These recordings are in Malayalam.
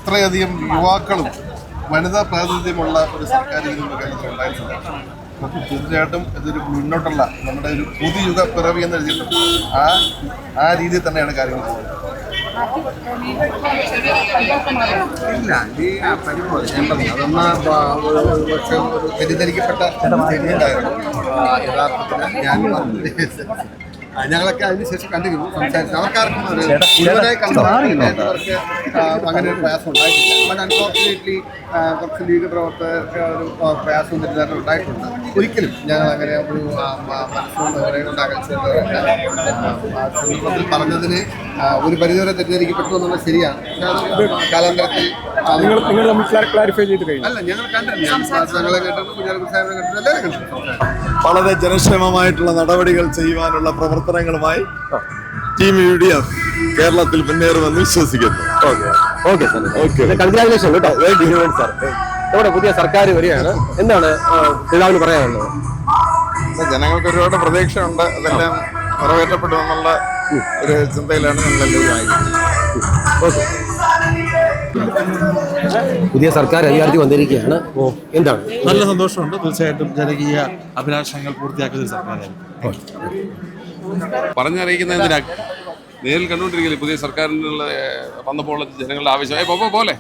ഇത്രയധികം യുവാക്കളും വനിതാ പ്രാതിനിധ്യമുള്ള ഒരു സർക്കാർ ഇതിനുള്ള കാര്യത്തിൽ ഉണ്ടായിട്ടില്ല. അപ്പോൾ തീർച്ചയായിട്ടും ഇതൊരു മുന്നോട്ടുള്ള നമ്മുടെ ഒരു പുതുയുഗ പിറവി എന്ന് എഴുതിയിട്ടുണ്ട്. ആ രീതിയിൽ തന്നെയാണ് കാര്യങ്ങൾ പോകുന്നത്. ഇല്ല, ഈ പരിപാടി പക്ഷേ ഒരു തെറ്റിദ്ധരിക്കപ്പെട്ട സ്റ്റേറ്റ്മെൻ്റായിരുന്നു. യഥാർത്ഥത്തിൽ ഞങ്ങളൊക്കെ അതിനുശേഷം കണ്ടിരുന്നു, സംസാരിച്ചു. അവർക്കാർക്കും മുഴുവനായി കണ്ടവർക്ക് അങ്ങനെ ഒരു പ്രയാസം ഉണ്ടായിട്ടില്ല. ബട്ട് അൺഫോർച്ചുനേറ്റ്ലി കുറച്ച് ലീഗ് പ്രവർത്തകർക്ക് ഒരു പ്രയാസം തെറ്റിദ്ധാരണ ഉണ്ടായിട്ടുണ്ട്. ഒരിക്കലും ഞങ്ങൾ അങ്ങനെ ഒരു മനസ്സുകൊണ്ട് അവരെ കൊണ്ട് അകൽച്ചത്തിൽ പറഞ്ഞതിന് ഒരു പരിധിവരെ തെറ്റിദ്ധരിക്കപ്പെട്ടു എന്നുള്ളത് ശരിയാണ്. കാലാന്തരത്തിൽ ക്ലാരിഫൈ ചെയ്ത് കഴിഞ്ഞു. അല്ല, ഞങ്ങൾ കണ്ടിരുന്നു, ഞങ്ങളെ കേട്ടിരുന്നു, കുഞ്ഞാലിക്കുട്ടി സാഹിബിനെ കണ്ടിരുന്നു, എല്ലാവരും കണ്ടിരുന്നു. വളരെ ജനക്ഷേമമായിട്ടുള്ള നടപടികൾ ചെയ്യുവാനുള്ള പ്രവർത്തനങ്ങളുമായി ടീം UDF കേരളത്തിൽ മുന്നേറുമെന്ന് വിശ്വസിക്കുന്നു. കൺഗ്രാജുലേഷൻ കേട്ടോ, സാർ. നമ്മുടെ പുതിയ സർക്കാർ വരികയാണ്, എന്താണ് പിതാവിന് പറയാനുള്ളത്? ജനങ്ങൾക്ക് ഒരുപാട് പ്രതീക്ഷയുണ്ട്, അതെല്ലാം നിറവേറ്റപ്പെടുമെന്നുള്ള ഒരു ചിന്തയിലാണ് ഞങ്ങളെല്ലാവരും. പുതിയ സർക്കാർ അധികാരത്തിൽ വന്നിരിക്കുകയാണ്, എന്താണ്? നല്ല സന്തോഷമുണ്ട്. തീർച്ചയായിട്ടും ജനകീയ അഭിലാഷങ്ങൾ പൂർത്തിയാക്കുന്ന സർക്കാരാണ്. പറഞ്ഞറിയിക്കുന്നതിനാ നേരിൽ കണ്ടുകൊണ്ടിരിക്കില്ലേ പുതിയ സർക്കാരിനുള്ള വന്നപ്പോൾ ജനങ്ങളുടെ ആവേശം പോലെ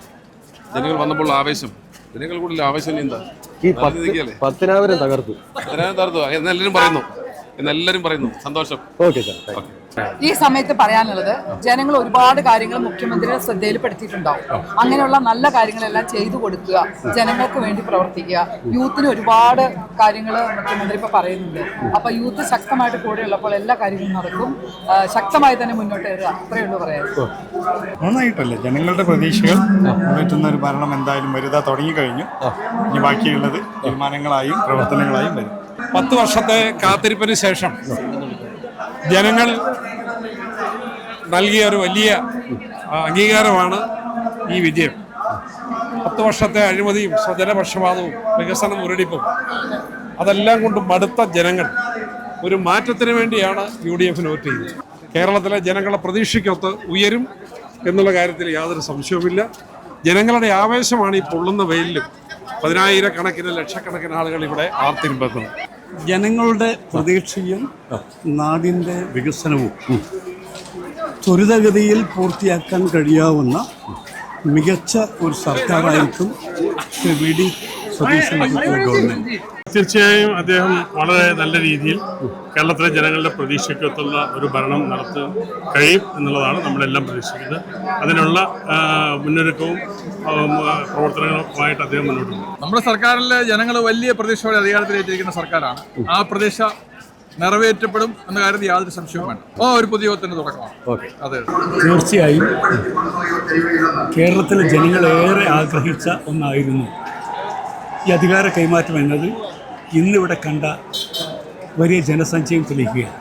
ജനങ്ങൾ വന്നപ്പോൾ ആവേശം ജനങ്ങൾ കൂടുതൽ ആവേശം എന്താ ഈ 10,000 തകർത്തു എന്നെല്ലാവരും പറയുന്നു. സന്തോഷം. Okay sir. ഈ സമയത്ത് പറയാനുള്ളത്, ജനങ്ങൾ ഒരുപാട് കാര്യങ്ങൾ മുഖ്യമന്ത്രിയുടെ ശ്രദ്ധയിൽപ്പെടുത്തിയിട്ടുണ്ടാവും. അങ്ങനെയുള്ള നല്ല കാര്യങ്ങളെല്ലാം ചെയ്തു കൊടുക്കുക, ജനങ്ങൾക്ക് വേണ്ടി പ്രവർത്തിക്കുക. യൂത്തിന് ഒരുപാട് കാര്യങ്ങൾ മുഖ്യമന്ത്രി ഇപ്പോൾ പറയുന്നുണ്ട്. അപ്പോൾ യൂത്ത് ശക്തമായിട്ട് കൂടെയുള്ളപ്പോൾ എല്ലാ കാര്യങ്ങളും നടക്കും. ശക്തമായി തന്നെ മുന്നോട്ട് വരിക, അത്രയേ ഉള്ളൂ പറയാൻ. നന്നായിട്ടല്ലേ ജനങ്ങളുടെ പ്രതീക്ഷകൾ പറ്റുന്ന ഒരു ഭരണം എന്തായാലും വരുതാ തുടങ്ങിക്കഴിഞ്ഞു. ഇനി ബാക്കിയുള്ളത് തീരുമാനങ്ങളായും പ്രവർത്തനങ്ങളായും വരും. 10 വർഷത്തെ കാത്തിരിപ്പിന് ശേഷം ജനങ്ങൾ നൽകിയ ഒരു വലിയ അംഗീകാരമാണ് ഈ വിജയം. 10 വർഷത്തെ അഴിമതിയും സ്വജനപക്ഷപാതവും വികസന മുരടിപ്പും അതെല്ലാം കൊണ്ട് മടുത്ത ജനങ്ങൾ ഒരു മാറ്റത്തിന് വേണ്ടിയാണ് UDFന് വോട്ട് ചെയ്തത്. കേരളത്തിലെ ജനങ്ങളുടെ പ്രതീക്ഷയ്ക്കൊത്ത് ഉയരും എന്നുള്ള കാര്യത്തിൽ യാതൊരു സംശയവുമില്ല. ജനങ്ങളുടെ ആവേശമാണ് ഈ പൊള്ളുന്ന വെയിലിലും 10,000 ലക്ഷക്കണക്കിന് ആളുകൾ ഇവിടെ ആർത്തിരിമ്പെത്തുന്നത്. ജനങ്ങളുടെ പ്രതീക്ഷയും നാടിൻ്റെ വികസനവും ത്വരിതഗതിയിൽ പൂർത്തിയാക്കാൻ കഴിയാവുന്ന മികച്ച ഒരു സർക്കാരായിരിക്കും VD സതീശൻ്റെ ഗവൺമെൻറ്. തീർച്ചയായും അദ്ദേഹം വളരെ നല്ല രീതിയിൽ കേരളത്തിലെ ജനങ്ങളുടെ പ്രതീക്ഷയ്ക്കൊത്തുള്ള ഒരു ഭരണം നടത്താൻ കഴിയും എന്നുള്ളതാണ് നമ്മളെല്ലാം പ്രതീക്ഷിക്കുന്നത്. അതിനുള്ള മുന്നൊരുക്കവും പ്രവർത്തനങ്ങളുമായിട്ട് അദ്ദേഹം മുന്നോട്ട് പോകും. നമ്മുടെ സർക്കാരിലെ ജനങ്ങൾ വലിയ പ്രതീക്ഷയോടെ അധികാരത്തിലേറ്റിരിക്കുന്ന സർക്കാരാണ്. ആ പ്രതീക്ഷ നിറവേറ്റപ്പെടും എന്ന കാര്യത്തിൽ യാതൊരു സംശയവും വേണ്ട. ഒരു പുതിയ യുഗത്തിന്റെ തുടക്കമാണ്. അതെ, തീർച്ചയായും കേരളത്തിലെ ജനങ്ങളേറെ ആഗ്രഹിച്ച ഒന്നായിരുന്നു ഈ അധികാര കൈമാറ്റം എന്നത്. ഇന്നിവിടെ കണ്ട വലിയ ജനസഞ്ചയം തെളിയിക്കുകയാണ്.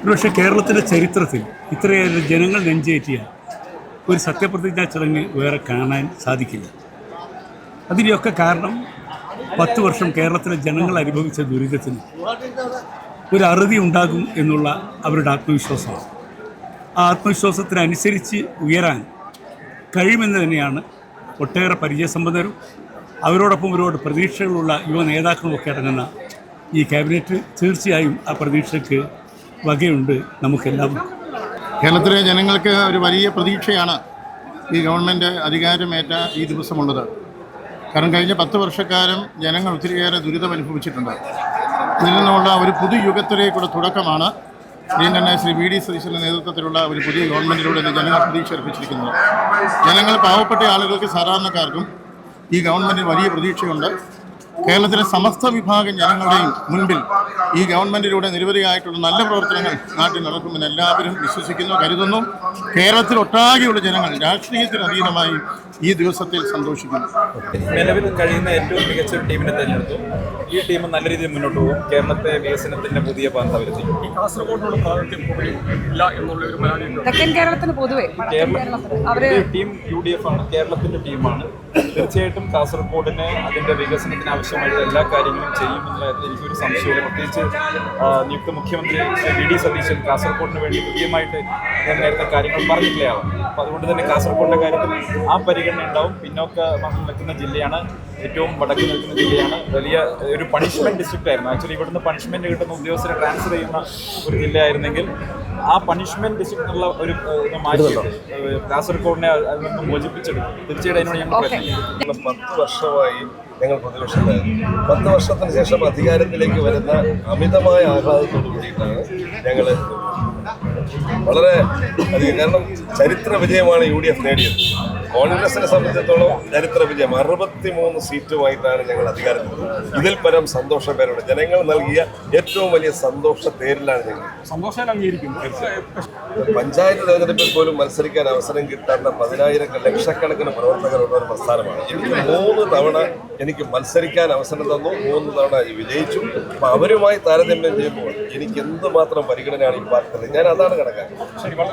ഒരുപക്ഷെ കേരളത്തിൻ്റെ ചരിത്രത്തിൽ ഇത്രയേറെ ജനങ്ങൾ നെഞ്ചേറ്റിയ ഒരു സത്യപ്രതിജ്ഞാ ചടങ്ങ് വേറെ കാണാൻ സാധിക്കില്ല. അതിൻ്റെയൊക്കെ കാരണം 10 വർഷം കേരളത്തിലെ ജനങ്ങൾ അനുഭവിച്ച ദുരിതത്തിന് ഒരു അറുതി ഉണ്ടാകും എന്നുള്ള അവരുടെ ആത്മവിശ്വാസമാണ്. ആ ആത്മവിശ്വാസത്തിനനുസരിച്ച് ഉയരാൻ കഴിയുമെന്ന് തന്നെയാണ് ഒട്ടേറെ പരിചയസമ്പന്നരും അവരോടൊപ്പം ഒരുപാട് പ്രതീക്ഷകളുള്ള യുവ നേതാക്കളുമൊക്കെ അടങ്ങുന്ന ഈ ക്യാബിനറ്റ് തീർച്ചയായും ആ പ്രതീക്ഷയ്ക്ക് വകയുണ്ട് നമുക്കെല്ലാവർക്കും. കേരളത്തിലെ ജനങ്ങൾക്ക് ഒരു വലിയ പ്രതീക്ഷയാണ് ഈ ഗവൺമെൻറ് അധികാരമേറ്റ ഈ ദിവസമുള്ളത്. കാരണം കഴിഞ്ഞ 10 വർഷക്കാലം ജനങ്ങൾ ഒത്തിരിയേറെ ദുരിതം അനുഭവിച്ചിട്ടുണ്ട്. ഇതിൽ നിന്നുള്ള ഒരു പുതുയുഗത്തിലേക്കുള്ള തുടക്കമാണ് ശ്രീ VD സതീശൻ്റെ നേതൃത്വത്തിലുള്ള ഒരു പുതിയ ഗവൺമെൻറ്റിലൂടെ ജനങ്ങൾ പ്രതീക്ഷ അർപ്പിച്ചിരിക്കുന്നത്. ജനങ്ങൾ, പാവപ്പെട്ട ആളുകൾക്ക്, സാധാരണക്കാർക്കും ഈ ഗവൺമെൻറ്റിന് വലിയ പ്രതീക്ഷയുണ്ട്. കേരളത്തിലെ സമസ്ത വിഭാഗം ജനങ്ങളുടെയും മുൻപിൽ ഈ ഗവൺമെൻറ്റിലൂടെ നിരവധിയായിട്ടുള്ള നല്ല പ്രവർത്തനങ്ങൾ നാട്ടിൽ നടക്കുമെന്ന് എല്ലാവരും വിശ്വസിക്കുന്നു, കരുതുന്നു. കേരളത്തിൽ ഒട്ടാകെയുള്ള ജനങ്ങൾ രാഷ്ട്രീയത്തിനതീതമായി ഈ ദിവസത്തിൽ സന്തോഷിക്കുന്നു. നിലവിൽ കഴിയുന്ന ഏറ്റവും മികച്ച ഒരു ടീമിനെ തിരഞ്ഞെടുത്തു. ഈ ടീം നല്ല രീതിയിൽ മുന്നോട്ട് പോകും. കേരളത്തെ വികസനത്തിന്റെ പുതിയ പാത വരുത്തി. ഈ കാസർഗോഡിനുള്ള പ്രാതിനിധ്യം ഇല്ല എന്നുള്ള ഒരു പരാതി തെക്കൻ കേരളത്തിന് പൊതുവെ ടീം UDF ആണ്, കേരളത്തിന്റെ ടീമാണ്. തീർച്ചയായിട്ടും കാസർഗോഡിനെ അതിൻ്റെ വികസനത്തിന് ആവശ്യമായിട്ട് എല്ലാ കാര്യങ്ങളും ചെയ്യുമെന്നുള്ള കാര്യത്തിൽ എനിക്കൊരു സംശയമില്ല. പ്രത്യേകിച്ച് നിയുക്ത മുഖ്യമന്ത്രി ശ്രീ വി ഡി സതീശൻ കാസർഗോഡിന് വേണ്ടി കൃത്യമായിട്ട് നേരത്തെ കാര്യങ്ങൾ പറഞ്ഞിട്ടില്ല ആവും. അപ്പോൾ അതുകൊണ്ട് തന്നെ കാസർഗോഡിൻ്റെ കാര്യത്തിൽ ആ പരിഗണന ഉണ്ടാവും. പിന്നോക്ക നിൽക്കുന്ന ജില്ലയാണ്, ഏറ്റവും വടക്ക് നിൽക്കുന്ന ജില്ലയാണ്, വലിയ ഒരു പണിഷ്മെന്റ് ഡിസ്ട്രിക്റ്റ് ആയിരുന്നു. ആക്ച്വലി ഇവിടുന്ന് പണിഷ്മെന്റ് കിട്ടുന്ന ഉദ്യോഗസ്ഥരെ ട്രാൻസ്ഫർ ചെയ്യുന്ന ഒരു ജില്ലയായിരുന്നെങ്കിൽ ആ പണിഷ്മെന്റ് ഡിസ്ട്രിക്ട് എന്നുള്ള ഒരു മാറ്റിയിട്ട് കാസർഗോഡിനെ അതിൽ നിന്ന് മോചിപ്പിച്ചെടുക്കും. തീർച്ചയായിട്ടും അതിനോട് ഞങ്ങൾ പ്രയത്നിക്കും. 10 വർഷമായി ഞങ്ങൾ പ്രതിപക്ഷത്തായിരുന്നു. 10 വർഷത്തിന് ശേഷം അധികാരത്തിലേക്ക് വരുന്ന അമിതമായ ആഹ്ലാദത്തോടു കൂടിയിട്ടാണ് ഞങ്ങൾ വളരെ അധികം, കാരണം ചരിത്ര വിജയമാണ് UDF നേടിയത്. കോൺഗ്രസിനെ സംബന്ധിച്ചിടത്തോളം ചരിത്ര വിജയം 63 സീറ്റുമായിട്ടാണ് ഞങ്ങൾ അധികാരത്തിൽ. ഇതിൽ പരം സന്തോഷപേരോടെ ജനങ്ങൾ നൽകിയ ഏറ്റവും വലിയ സന്തോഷ പേരിലാണ് ഞങ്ങൾ. സന്തോഷം അംഗീകരിക്കുന്നു. പഞ്ചായത്ത് തെരഞ്ഞെടുപ്പിൽ പോലും മത്സരിക്കാൻ അവസരം കിട്ടാത്ത 10,000 ലക്ഷക്കണക്കിന് പ്രവർത്തകരുള്ള ഒരു പ്രസ്ഥാനമാണ്. എനിക്ക് 3 തവണ എനിക്ക് മത്സരിക്കാൻ അവസരം തന്നു, 3 തവണ വിജയിച്ചു. അപ്പം അവരുമായി താരതമ്യം ചെയ്യുമ്പോൾ എനിക്ക് എന്തുമാത്രം പരിഗണനയാണ് ഈ പാർട്ടിയിൽ. ഞാൻ അതാണ് കണക്കാക്കുന്നത്.